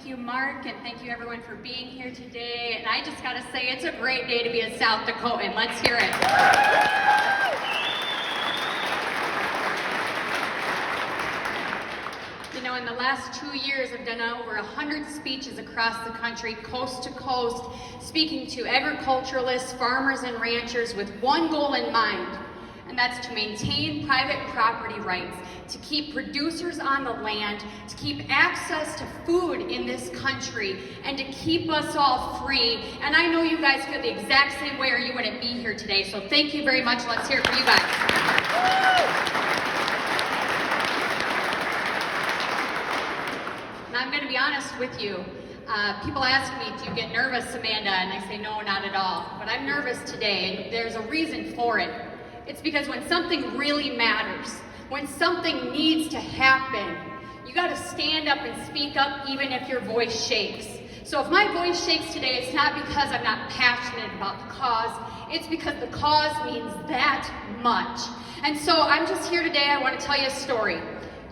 Thank you, Mark, and thank you everyone for being here today. And I just gotta say, it's a great day to be a South Dakotan. Let's hear it. You know, in the last 2 years, I've done over 100 speeches across the country, coast to coast, speaking to agriculturalists, farmers, and ranchers with one goal in mind, and that's to maintain private property rights, to keep producers on the land, to keep access to food in this country, and to keep us all free. And I know you guys feel the exact same way or you wouldn't be here today, so thank you very much. Let's hear it for you guys. And I'm going to be honest with you. People ask me, do you get nervous, Amanda? And I say, no, not at all. But I'm nervous today, and there's a reason for it. It's because when something really matters, when something needs to happen, you got to stand up and speak up even if your voice shakes. So if my voice shakes today, it's not because I'm not passionate about the cause. It's because the cause means that much. And so I'm just here today. I want to tell you a story.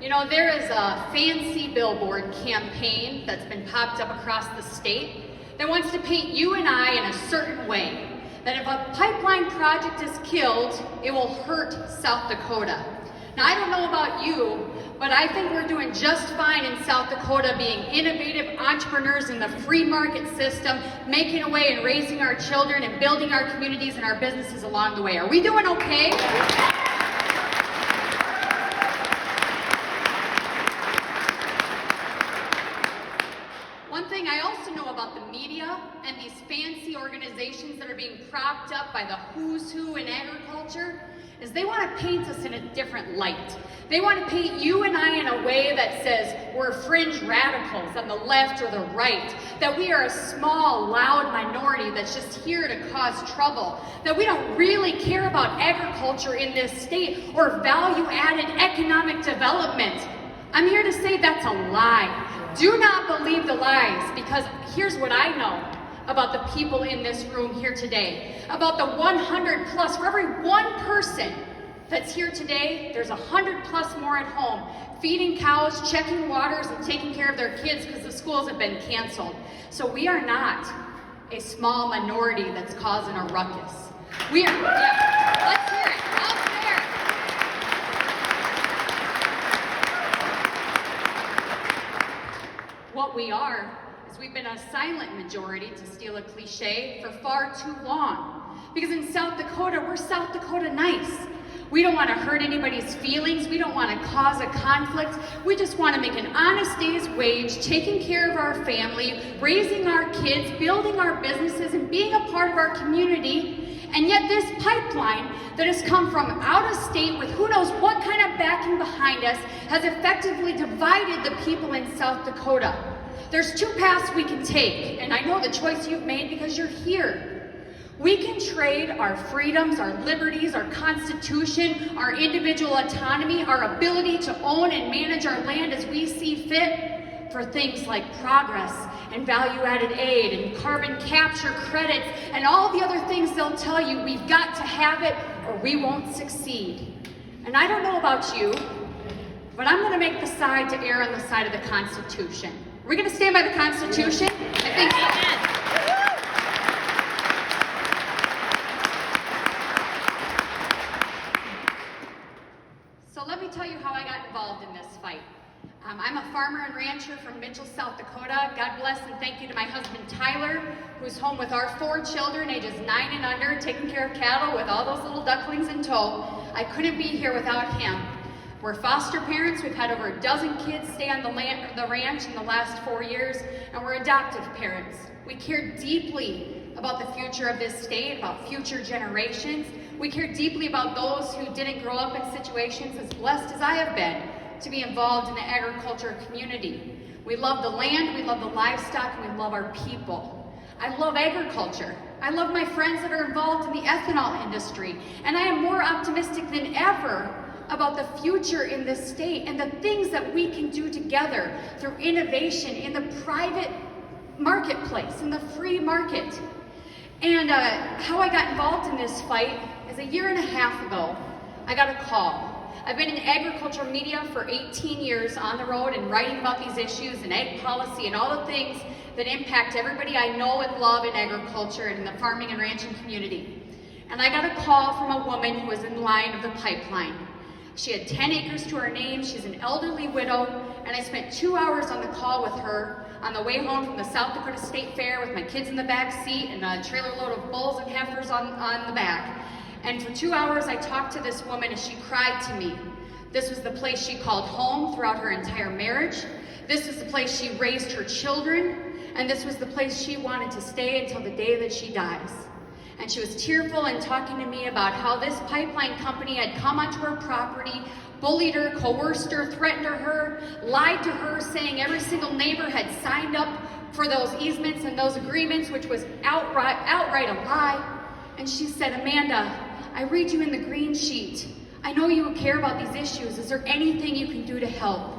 You know, there is a fancy billboard campaign that's been popped up across the state that wants to paint you and I in a certain way. That if a pipeline project is killed, it will hurt South Dakota. Now, I don't know about you, but I think we're doing just fine in South Dakota being innovative entrepreneurs in the free market system, making a way and raising our children and building our communities and our businesses along the way. Are we doing okay? One thing I also know about the media and these fancy organizations that are being propped up by the who's who in agriculture is they want to paint us in a different light. They want to paint you and I in a way that says we're fringe radicals on the left or the right, that we are a small, loud minority that's just here to cause trouble, that we don't really care about agriculture in this state or value-added economic development. I'm here to say that's a lie. Do not believe the lies, because here's what I know about the people in this room here today. About the 100 plus, for every one person that's here today, there's 100 plus more at home, feeding cows, checking waters, and taking care of their kids because the schools have been canceled. So we are not a small minority that's causing a ruckus. We are, yeah, let's hear it, out there. What we are is we've been a silent majority, to steal a cliche, for far too long. Because in South Dakota, we're South Dakota nice. We don't want to hurt anybody's feelings. We don't want to cause a conflict. We just want to make an honest day's wage, taking care of our family, raising our kids, building our businesses, and being a part of our community. And yet this pipeline that has come from out of state with who knows what kind of backing behind us has effectively divided the people in South Dakota. There's two paths we can take, and I know the choice you've made because you're here. We can trade our freedoms, our liberties, our constitution, our individual autonomy, our ability to own and manage our land as we see fit for things like progress and value-added aid and carbon capture credits and all the other things they'll tell you we've got to have it or we won't succeed. And I don't know about you, but I'm going to make the side to err on the side of the Constitution. Are we going to stand by the Constitution? I think so. So let me tell you how I got involved in this fight. I'm a farmer and rancher from Mitchell, South Dakota. God bless and thank you to my husband Tyler, who's home with our 4 children, ages 9 and under, taking care of cattle with all those little ducklings in tow. I couldn't be here without him. We're foster parents. We've had over a dozen kids stay on the ranch in the last 4 years, and we're adoptive parents. We care deeply about the future of this state, about future generations. We care deeply about those who didn't grow up in situations as blessed as I have been to be involved in the agriculture community. We love the land, we love the livestock, and we love our people. I love agriculture. I love my friends that are involved in the ethanol industry, and I am more optimistic than ever about the future in this state and the things that we can do together through innovation in the private marketplace, in the free market. And how I got involved in this fight is a year and a half ago, I got a call. I've been in agricultural media for 18 years on the road and writing about these issues and ag policy and all the things that impact everybody I know and love in agriculture and in the farming and ranching community. And I got a call from a woman who was in line of the pipeline. She had 10 acres to her name, she's an elderly widow, and I spent 2 hours on the call with her on the way home from the South Dakota State Fair with my kids in the back seat and a trailer load of bulls and heifers on the back. And for 2 hours I talked to this woman as she cried to me. This was the place she called home throughout her entire marriage. This was the place she raised her children. And this was the place she wanted to stay until the day that she dies. And she was tearful and talking to me about how this pipeline company had come onto her property, bullied her, coerced her, threatened her, lied to her, saying every single neighbor had signed up for those easements and those agreements, which was outright a lie. And she said, Amanda, I read you in the green sheet. I know you care about these issues. Is there anything you can do to help?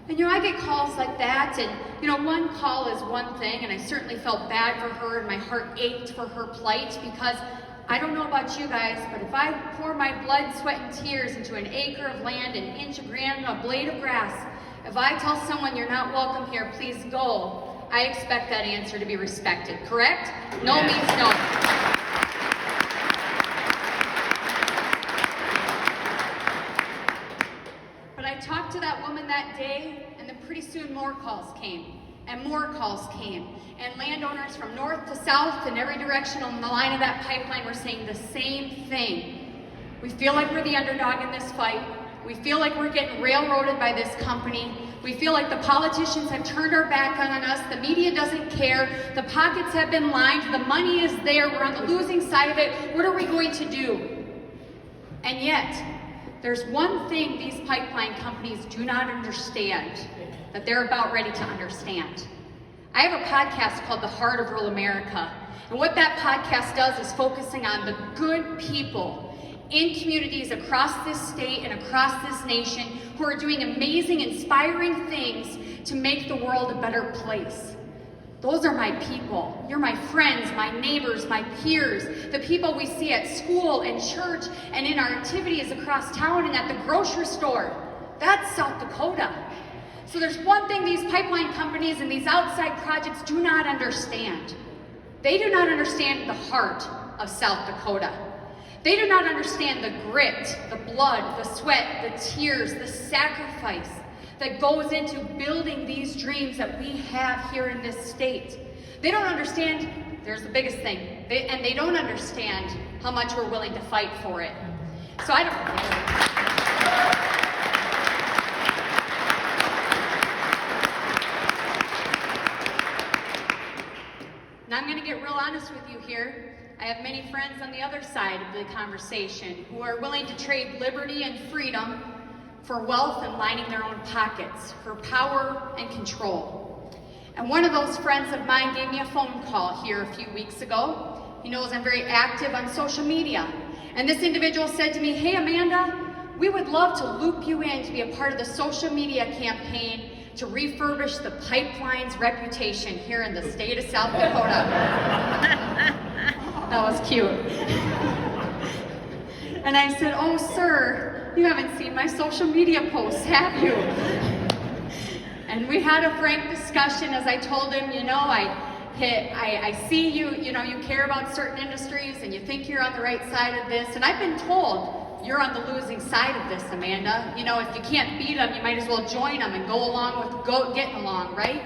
And I get calls like that, and one call is one thing, and I certainly felt bad for her, and my heart ached for her plight, because I don't know about you guys, but if I pour my blood, sweat, and tears into an acre of land, an inch of ground, a blade of grass, if I tell someone you're not welcome here, please go, I expect that answer to be respected, correct? No means no. I talked to that woman that day, and then pretty soon more calls came, and more calls came. And landowners from north to south and every direction on the line of that pipeline were saying the same thing. We feel like we're the underdog in this fight. We feel like we're getting railroaded by this company. We feel like the politicians have turned our back on us. The media doesn't care. The pockets have been lined. The money is there. We're on the losing side of it. What are we going to do? And yet, there's one thing these pipeline companies do not understand that they're about ready to understand. I have a podcast called The Heart of Rural America. And what that podcast does is focusing on the good people in communities across this state and across this nation who are doing amazing, inspiring things to make the world a better place. Those are my people. You're my friends, my neighbors, my peers, the people we see at school and church and in our activities across town and at the grocery store. That's South Dakota. So there's one thing these pipeline companies and these outside projects do not understand. They do not understand the heart of South Dakota. They do not understand the grit, the blood, the sweat, the tears, the sacrifice that goes into building these dreams that we have here in this state. They don't understand, there's the biggest thing, and they don't understand how much we're willing to fight for it. So I don't... Now I'm going to get real honest with you here. I have many friends on the other side of the conversation who are willing to trade liberty and freedom for wealth and lining their own pockets, for power and control. And one of those friends of mine gave me a phone call here a few weeks ago. He knows I'm very active on social media. And this individual said to me, hey Amanda, we would love to loop you in to be a part of the social media campaign to refurbish the pipeline's reputation here in the state of South Dakota. That was cute. And I said, oh sir, you haven't seen my social media posts, have you? And we had a frank discussion as I told him, I see you, you care about certain industries and you think you're on the right side of this. And I've been told you're on the losing side of this, Amanda. If you can't beat them, you might as well join them and go along with getting along, right?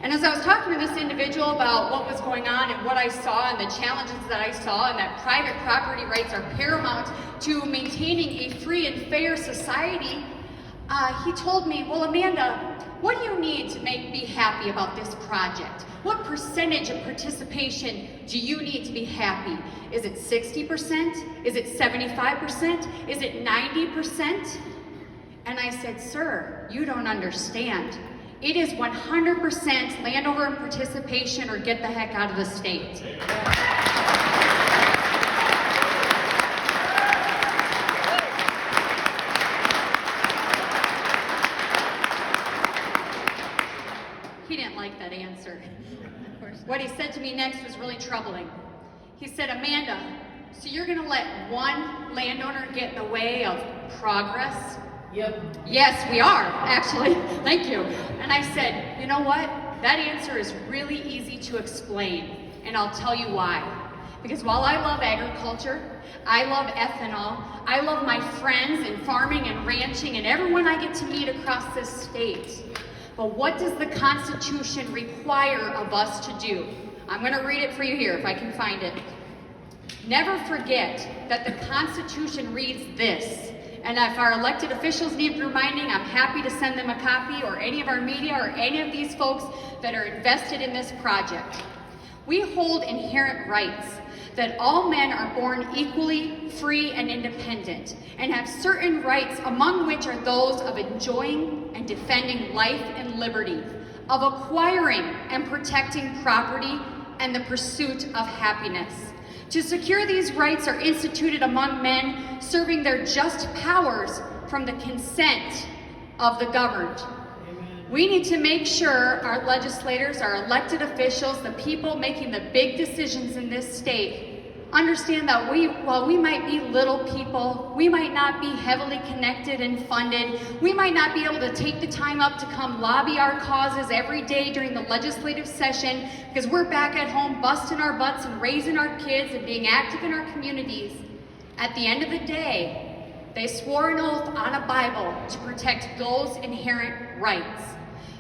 And as I was talking to this individual about what was going on and what I saw and the challenges that I saw and that private property rights are paramount to maintaining a free and fair society, he told me, well, Amanda, what do you need to make me happy about this project? What percentage of participation do you need to be happy? Is it 60%? Is it 75%? Is it 90%? And I said, sir, you don't understand. It is 100% landowner participation or get the heck out of the state. He didn't like that answer. What he said to me next was really troubling. He said, Amanda, so you're gonna let one landowner get in the way of progress? Yep. Yes, we are, actually. Thank you. And I said, you know what? That answer is really easy to explain, and I'll tell you why. Because while I love agriculture, I love ethanol, I love my friends in farming and ranching and everyone I get to meet across this state. But what does the Constitution require of us to do? I'm going to read it for you here, if I can find it. Never forget that the Constitution reads this. And if our elected officials need reminding, I'm happy to send them a copy, or any of our media, or any of these folks that are invested in this project. We hold inherent rights, that all men are born equally free and independent, and have certain rights, among which are those of enjoying and defending life and liberty, of acquiring and protecting property, and the pursuit of happiness. To secure these rights are instituted among men, serving their just powers from the consent of the governed. Amen. We need to make sure our legislators, our elected officials, the people making the big decisions in this state, understand that while we might be little people, we might not be heavily connected and funded, we might not be able to take the time up to come lobby our causes every day during the legislative session because we're back at home busting our butts and raising our kids and being active in our communities. At the end of the day, they swore an oath on a Bible to protect those inherent rights.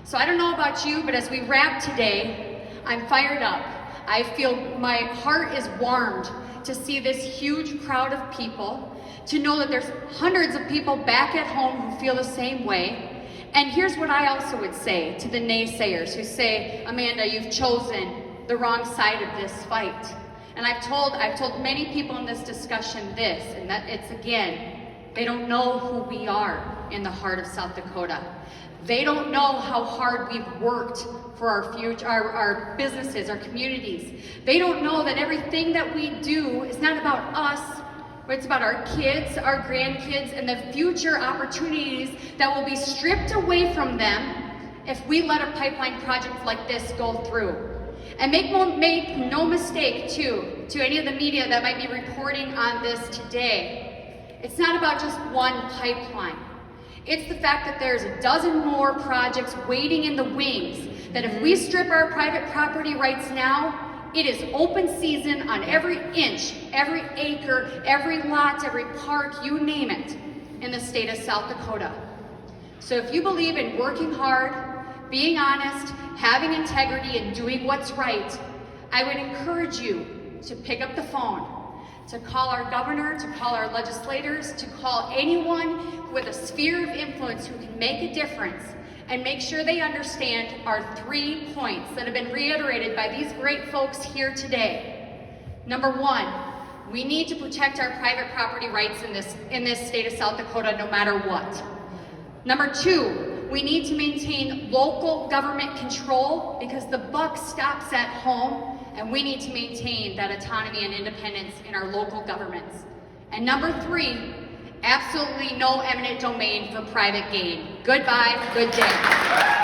So I don't know about you, but as we wrap today, I'm fired up. I feel my heart is warmed to see this huge crowd of people, to know that there's hundreds of people back at home who feel the same way. And here's what I also would say to the naysayers who say, Amanda, you've chosen the wrong side of this fight. And I've told many people in this discussion this, and that it's again, they don't know who we are in the heart of South Dakota. They don't know how hard we've worked for our future, our businesses, our communities. They don't know that everything that we do is not about us, but it's about our kids, our grandkids, and the future opportunities that will be stripped away from them if we let a pipeline project like this go through. And make no mistake, too, to any of the media that might be reporting on this today, it's not about just one pipeline. It's the fact that there's a dozen more projects waiting in the wings, that if we strip our private property rights now, it is open season on every inch, every acre, every lot, every park, you name it, in the state of South Dakota. So if you believe in working hard, being honest, having integrity, and doing what's right, I would encourage you to pick up the phone, to call our governor, to call our legislators, to call anyone with a sphere of influence who can make a difference, and make sure they understand our 3 points that have been reiterated by these great folks here today. Number 1, we need to protect our private property rights in this state of South Dakota no matter what. Number 2, we need to maintain local government control because the buck stops at home, and we need to maintain that autonomy and independence in our local governments. And number 3, absolutely no eminent domain for private gain. Goodbye, good day.